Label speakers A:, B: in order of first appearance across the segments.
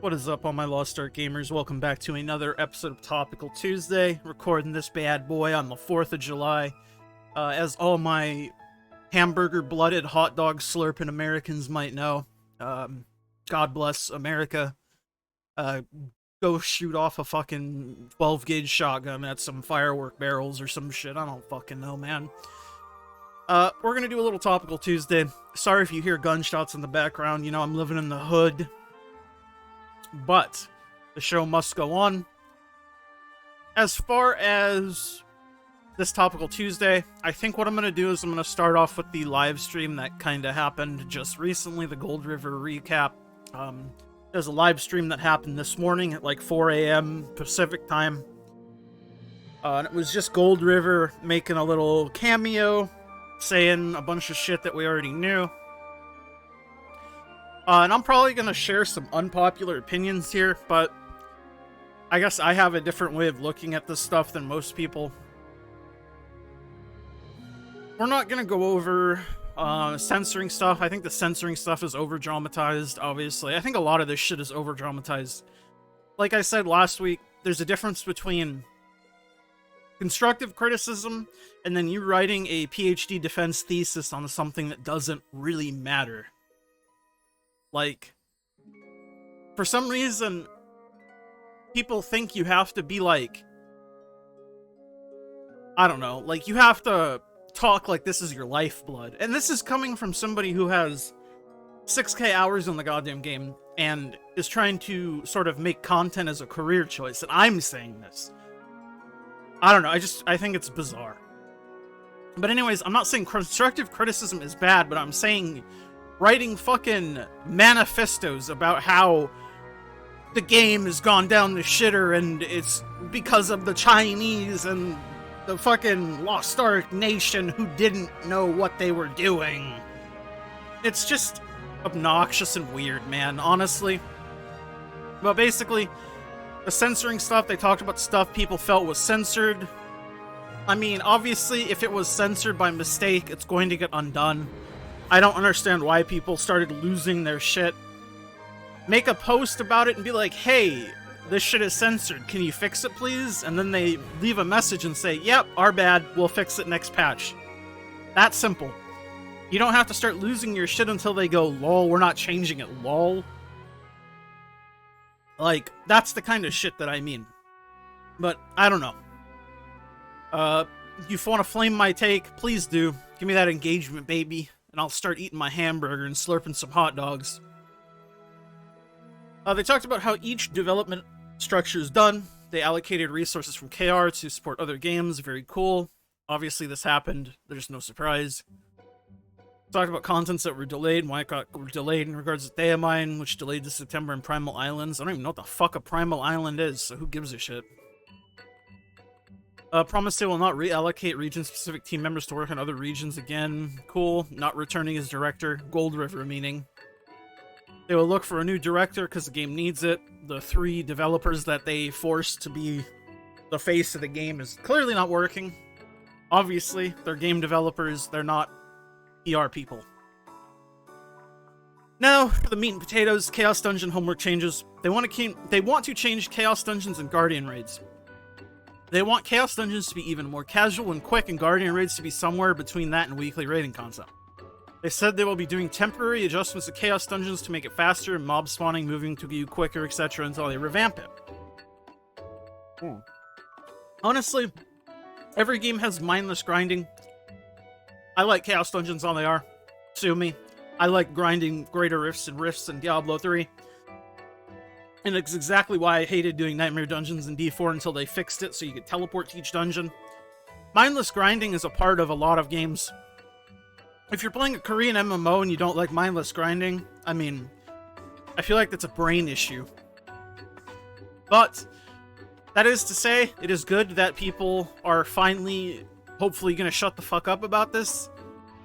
A: What is up, all my Lost Ark gamers? Welcome back to another episode of Topical Tuesday. Recording this bad boy on the 4th of July. As all my hamburger-blooded hot dog slurping Americans might know, God bless America. Go shoot off a fucking 12-gauge shotgun at some firework barrels or some shit. I don't fucking know, man. We're gonna do a little Topical Tuesday. Sorry if you hear gunshots in the background. You know, I'm living in the hood. But the show must go on. As far as this Topical Tuesday, I think what I'm going to do is I'm going to start off with the live stream that kind of happened just recently, the Gold River recap. There's a live stream that happened this morning at like 4 a.m. Pacific time. And it was just Gold River making a little cameo, saying a bunch of shit that we already knew. And I'm probably going to share some unpopular opinions here, but I guess I have a different way of looking at this stuff than most people. We're not going to go over censoring stuff. I think the censoring stuff is over-dramatized, obviously. I think a lot of this shit is over-dramatized. Like I said last week, there's a difference between constructive criticism and then you writing a PhD defense thesis on something that doesn't really matter. Like, for some reason, people think you have to be like, I don't know, like you have to talk like this is your lifeblood. And this is coming from somebody who has 6K hours in the goddamn game and is trying to sort of make content as a career choice. And I'm saying this. I don't know, I think it's bizarre. But anyways, I'm not saying constructive criticism is bad, but I'm saying writing fucking manifestos about how the game has gone down the shitter and it's because of the Chinese and the fucking Lost Ark nation who didn't know what they were doing. It's just obnoxious and weird, man, honestly. But basically, the censoring stuff, they talked about stuff people felt was censored. I mean, obviously, if it was censored by mistake, it's going to get undone. I don't understand why people started losing their shit. Make a post about it and be like, hey, this shit is censored. Can you fix it, please? And then they leave a message and say, yep, our bad. We'll fix it next patch. That simple. You don't have to start losing your shit until they go, lol, we're not changing it, lol. Like, that's the kind of shit that I mean. But, I don't know. If you want to flame my take, please do. Give me that engagement, baby. And I'll start eating my hamburger and slurping some hot dogs. They talked about how each development structure is done. They allocated resources from KR to support other games. Very cool. Obviously, this happened. There's no surprise. Talked about contents that were delayed and why it got delayed in regards to Theamine, which delayed to September, and Primal Islands. I don't even know what the fuck a Primal Island is, so who gives a shit? Promise they will not reallocate region-specific team members to work on other regions again. Cool. Not returning as director. Gold River, meaning. They will look for a new director because the game needs it. The 3 developers that they forced to be the face of the game is clearly not working. Obviously, they're game developers. They're not PR people. Now, for the meat and potatoes, Chaos Dungeon homework changes. They want to change Chaos Dungeons and Guardian Raids. They want Chaos Dungeons to be even more casual and quick, and Guardian Raids to be somewhere between that and weekly raiding content. They said they will be doing temporary adjustments to Chaos Dungeons to make it faster, and mob spawning moving to you quicker, etc. until they revamp it. Honestly, every game has mindless grinding. I like Chaos Dungeons on they are. Sue me. I like grinding Greater Rifts and Rifts in Diablo 3. And it's exactly why I hated doing Nightmare Dungeons in D4 until they fixed it so you could teleport to each dungeon. Mindless grinding is a part of a lot of games. If you're playing a Korean MMO and you don't like mindless grinding, I mean, I feel like that's a brain issue. But, that is to say, it is good that people are finally, hopefully, going to shut the fuck up about this.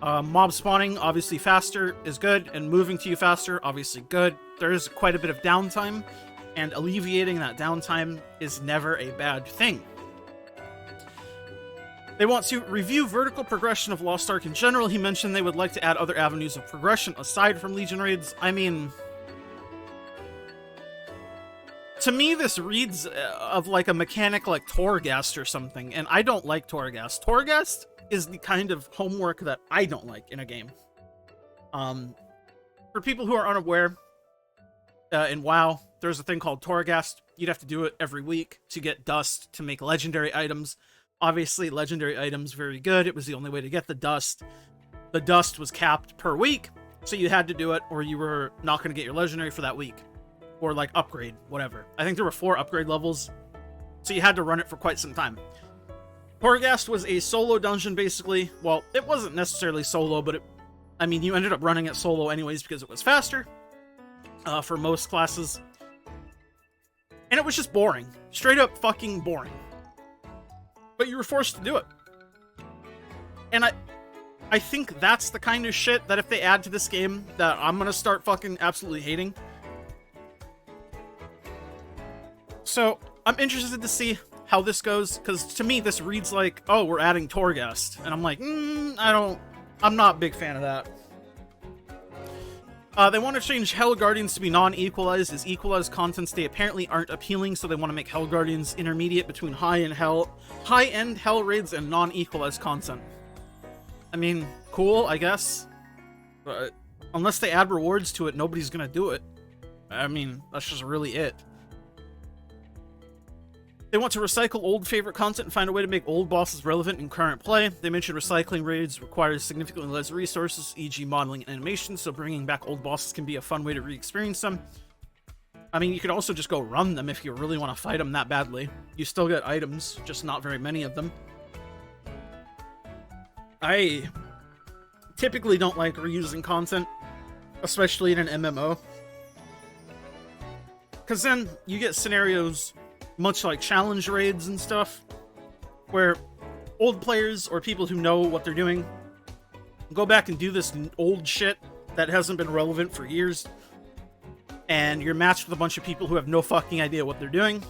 A: Mob spawning, obviously faster, is good, and moving to you faster, obviously good. There is quite a bit of downtime, and alleviating that downtime is never a bad thing. They want to review vertical progression of Lost Ark in general. He mentioned they would like to add other avenues of progression aside from Legion raids. I mean, To me, this reads of like a mechanic like Torghast or something, and I don't like Torghast. Torghast is the kind of homework that I don't like in a game. For people who are unaware, in WoW, there's a thing called Torghast. You'd have to do it every week to get dust to make legendary items. Obviously, legendary items very good. It was the only way to get the dust. The dust was capped per week, so you had to do it, or you were not going to get your legendary for that week. Or, like, upgrade, whatever. I think there were 4 upgrade levels, so you had to run it for quite some time. Torghast was a solo dungeon, basically. Well, it wasn't necessarily solo, but I mean, you ended up running it solo anyways because it was faster for most classes. And it was just boring. Straight up fucking boring. But you were forced to do it. And I think that's the kind of shit that if they add to this game that I'm gonna start fucking absolutely hating. So, I'm interested to see how this goes, because to me this reads like, oh, we're adding Torghast. And I'm like, I'm not a big fan of that. They want to change Hell Guardians to be non-equalized, as equalized contents they apparently aren't appealing, so they want to make Hell Guardians intermediate between high-end Hell raids and non-equalized content. I mean, cool, I guess. But unless they add rewards to it, nobody's gonna do it. I mean, that's just really it. They want to recycle old favorite content and find a way to make old bosses relevant in current play. They mentioned recycling raids requires significantly less resources, e.g. modeling and animation, so bringing back old bosses can be a fun way to re-experience them. I mean, you could also just go run them if you really want to fight them that badly. You still get items, just not very many of them. I typically don't like reusing content, especially in an MMO. Because then you get scenarios much like challenge raids and stuff, where old players or people who know what they're doing go back and do this old shit that hasn't been relevant for years, and you're matched with a bunch of people who have no fucking idea what they're doing,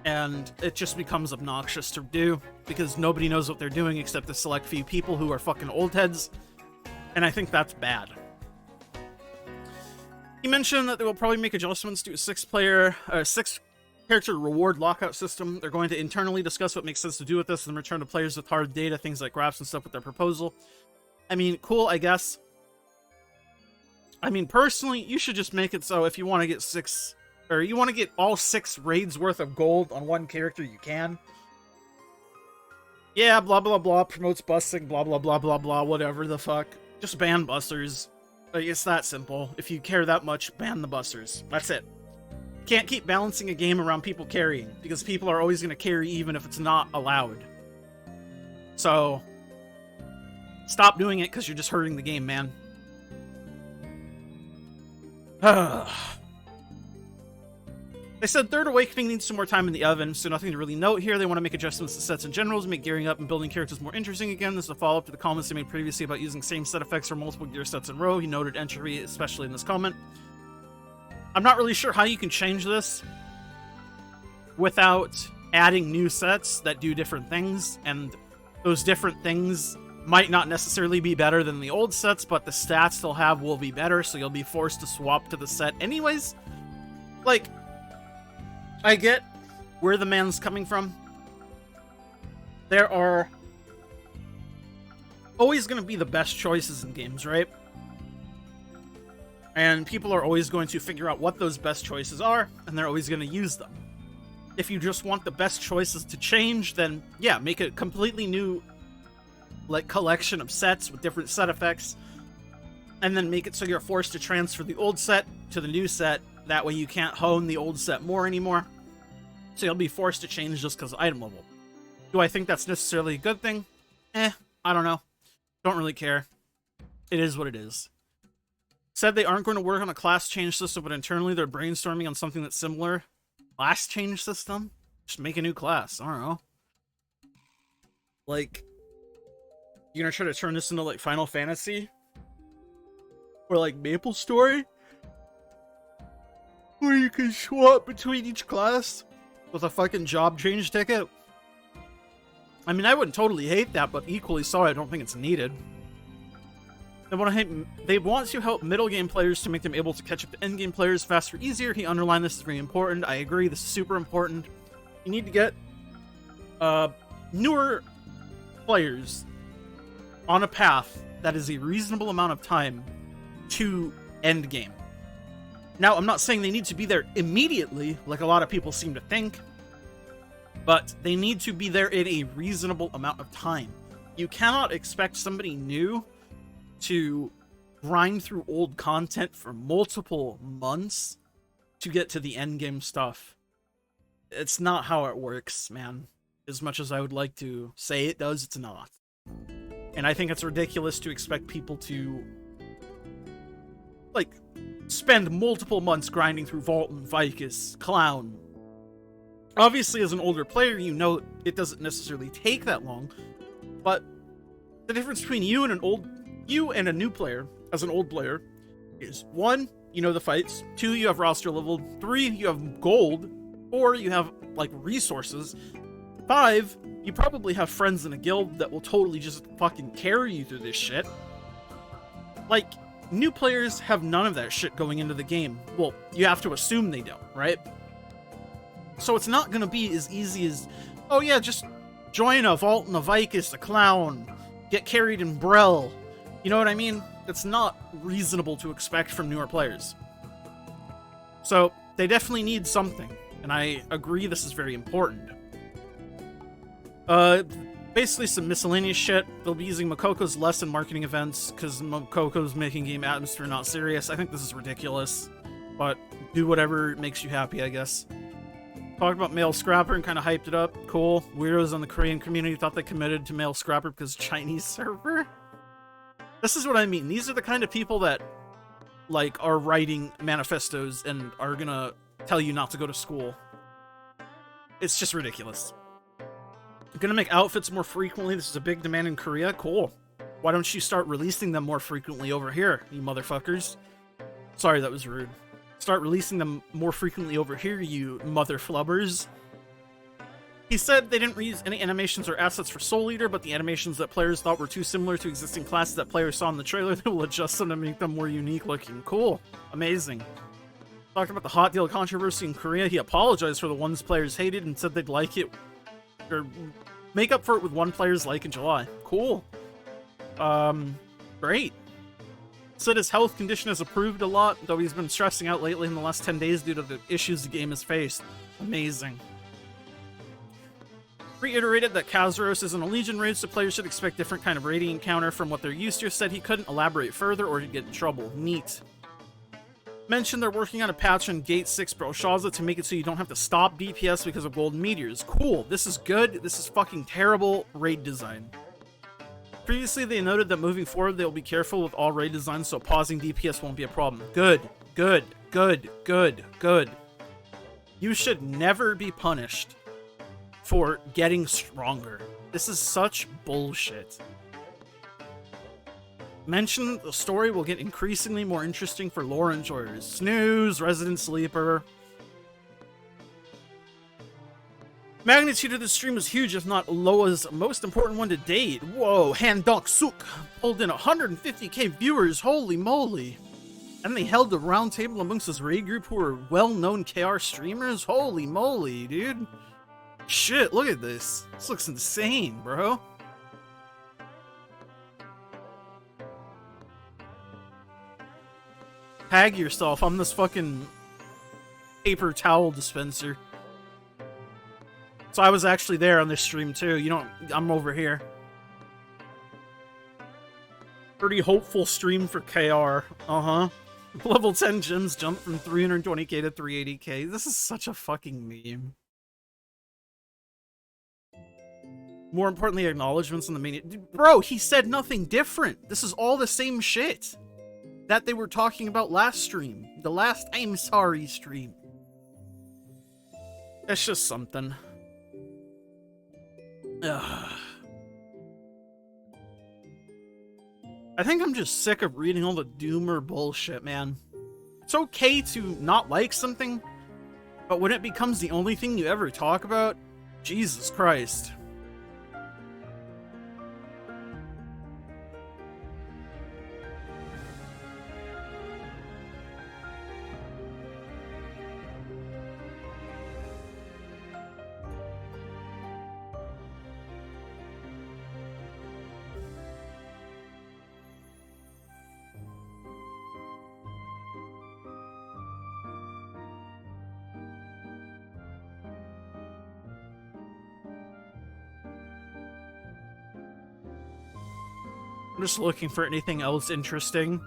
A: and it just becomes obnoxious to do, because nobody knows what they're doing except the select few people who are fucking old heads, and I think that's bad. He mentioned that they will probably make adjustments to a 6-character reward lockout system. They're going to internally discuss what makes sense to do with this and return to players with hard data, things like graphs and stuff with their proposal. I mean, cool, I guess. I mean, personally, you should just make it so if you want to get all 6 raids worth of gold on one character, you can. Yeah, blah, blah, blah, promotes busting, blah, blah, blah, blah, blah, whatever the fuck. Just ban busters. Like, it's that simple. If you care that much, ban the busters. That's it. Can't keep balancing a game around people carrying, because people are always going to carry even if it's not allowed. So, stop doing it because you're just hurting the game, man. They said Third Awakening needs some more time in the oven, so nothing to really note here. They want to make adjustments to sets and generals, make gearing up and building characters more interesting again. This is a follow-up to the comments they made previously about using same set effects for multiple gear sets in a row. He noted entry, especially in this comment. I'm not really sure how you can change this without adding new sets that do different things, and those different things might not necessarily be better than the old sets, but the stats they'll have will be better, so you'll be forced to swap to the set anyways. Like, I get where the man's coming from. There are always going to be the best choices in games, right? And people are always going to figure out what those best choices are, and they're always going to use them. If you just want the best choices to change, then yeah, make a completely new like collection of sets with different set effects, and then make it so you're forced to transfer the old set to the new set. That way you can't hone the old set more anymore. So you'll be forced to change just because of item level. Do I think that's necessarily a good thing? I don't know. Don't really care. It is what it is. Said they aren't going to work on a class change system, but internally they're brainstorming on something that's similar. Class change system? Just make a new class. I don't know. Like, you're gonna try to turn this into like Final Fantasy? Or like Maple Story? Where you can swap between each class with a fucking job change ticket? I mean, I wouldn't totally hate that, but equally so, I don't think it's needed. They want to help middle game players to make them able to catch up to end game players faster, easier. He underlined this is very important. I agree. This is super important. You need to get newer players on a path that is a reasonable amount of time to end game. Now, I'm not saying they need to be there immediately, like a lot of people seem to think, but they need to be there in a reasonable amount of time. You cannot expect somebody new to grind through old content for multiple months to get to the end game stuff. It's not how it works, man. As much as I would like to say it does, it's not. And I think it's ridiculous to expect people to, like, spend multiple months grinding through Vault and Vicus, Clown. Obviously, as an older player, you know it doesn't necessarily take that long, but the difference between you and a new player, as an old player, is 1, you know the fights, 2, you have roster level, 3, you have gold, 4, you have, like, resources, 5, you probably have friends in a guild that will totally just fucking carry you through this shit. Like, new players have none of that shit going into the game. Well, you have to assume they don't, right? So it's not gonna be as easy as, oh yeah, just join a Vault and a Vicus, a Clown, get carried in Brel. You know what I mean? It's not reasonable to expect from newer players. So, they definitely need something, and I agree this is very important. Basically some miscellaneous shit. They'll be using Mokoko's less in marketing events, because Mokoko's making game atmosphere not serious. I think this is ridiculous, but do whatever makes you happy, I guess. Talked about Male Scrapper and kind of hyped it up. Cool. Weirdos on the Korean community thought they committed to Male Scrapper because Chinese server? This is what I mean. These are the kind of people that, like, are writing manifestos and are gonna tell you not to go to school. It's just ridiculous. Gonna make outfits more frequently. This is a big demand in Korea. Cool. Why don't you start releasing them more frequently over here, you motherfuckers? Sorry, that was rude. Start releasing them more frequently over here, you mother flubbers. He said they didn't reuse any animations or assets for Soul Eater, but the animations that players thought were too similar to existing classes that players saw in the trailer, they will adjust them to make them more unique looking. Cool. Amazing. Talked about the hot deal controversy in Korea. He apologized for the ones players hated and said they'd like it, or make up for it with one player's like in July. Cool. Great. Said his health condition has improved a lot, though he's been stressing out lately in the last 10 days due to the issues the game has faced. Amazing. Reiterated that Kazuros isn't a Legion raid, so players should expect different kind of raiding encounter from what they're used to. Said he couldn't elaborate further or he'd get in trouble. Neat. Mentioned they're working on a patch on Gate 6 Belshazzar to make it so you don't have to stop DPS because of golden meteors. Cool. This is good. This is fucking terrible raid design. Previously, they noted that moving forward, they'll be careful with all raid designs, so pausing DPS won't be a problem. Good. Good. Good. Good. Good. You should never be punished for getting stronger. This is such bullshit. Mentioned the story will get increasingly more interesting for lore enjoyers. Snooze, Resident Sleeper. Magnitude of the stream was huge, if not Loa's most important one to date. Whoa, Han Dok Suk pulled in 150k viewers, holy moly. And they held a round table amongst this raid group who were well-known KR streamers. Holy moly, dude. Shit, look at this. This looks insane, bro. Tag yourself, I'm this fucking paper towel dispenser. So I was actually there on this stream too. You don't, I'm over here. Pretty hopeful stream for KR. Uh-huh. Level 10 gems jumped from 320k to 380k. This is such a fucking meme. More importantly, acknowledgements on the main... Bro, he said nothing different. This is all the same shit that they were talking about last stream. The last I'm sorry stream. It's just something. Ugh. I think I'm just sick of reading all the doomer bullshit, man. It's okay to not like something, but when it becomes the only thing you ever talk about, Jesus Christ. I'm just looking for anything else interesting.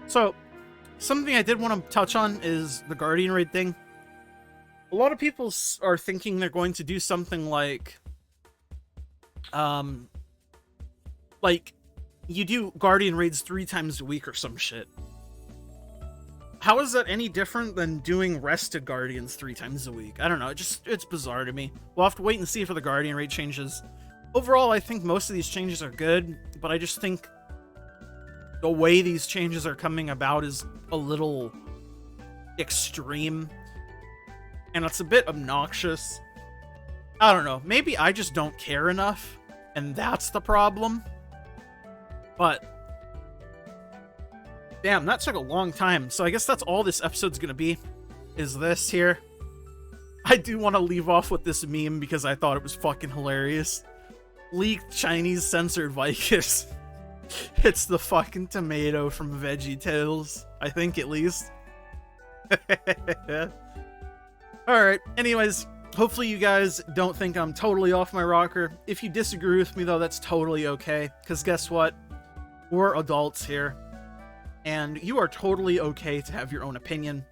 A: So, something I did want to touch on is the Guardian raid thing. A lot of people are thinking they're going to do something like you do Guardian raids 3 times a week or some shit. How is that any different than doing rested Guardians 3 times a week? I don't know, it's bizarre to me. We'll have to wait and see for the Guardian raid changes. Overall, I think most of these changes are good, but I just think the way these changes are coming about is a little extreme, and it's a bit obnoxious. I don't know, maybe I just don't care enough, and that's the problem. But damn, that took a long time, so I guess that's all this episode's gonna be, is this here. I do want to leave off with this meme because I thought it was fucking hilarious. Leaked Chinese censored Vicus. It's the fucking tomato from VeggieTales, I think, at least. Alright, anyways, hopefully you guys don't think I'm totally off my rocker. If you disagree with me, though, that's totally okay, because guess what? We're adults here, and you are totally okay to have your own opinion.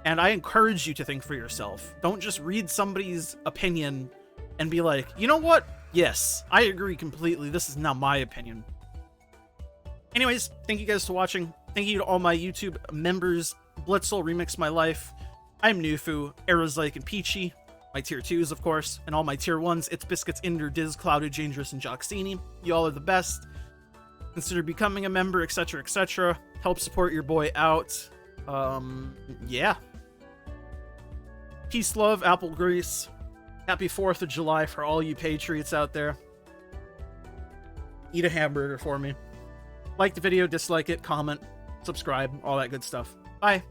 A: And I encourage you to think for yourself. Don't just read somebody's opinion and be like, you know what? Yes, I agree completely. This is now my opinion. Anyways, thank you guys for watching. Thank you to all my YouTube members. Blitzel Remix My Life. I'm Nufu, Aerozyke, and Peachy. My tier 2s, of course. And all my tier 1s. It's Biscuits, Inder, Diz, Clouded, Dangerous, and Joxini. You all are the best. Consider becoming a member, etc., etc. Help support your boy out. Yeah. Peace, love, apple grease. Happy 4th of July for all you patriots out there. Eat a hamburger for me. Like the video, dislike it, comment, subscribe, all that good stuff. Bye.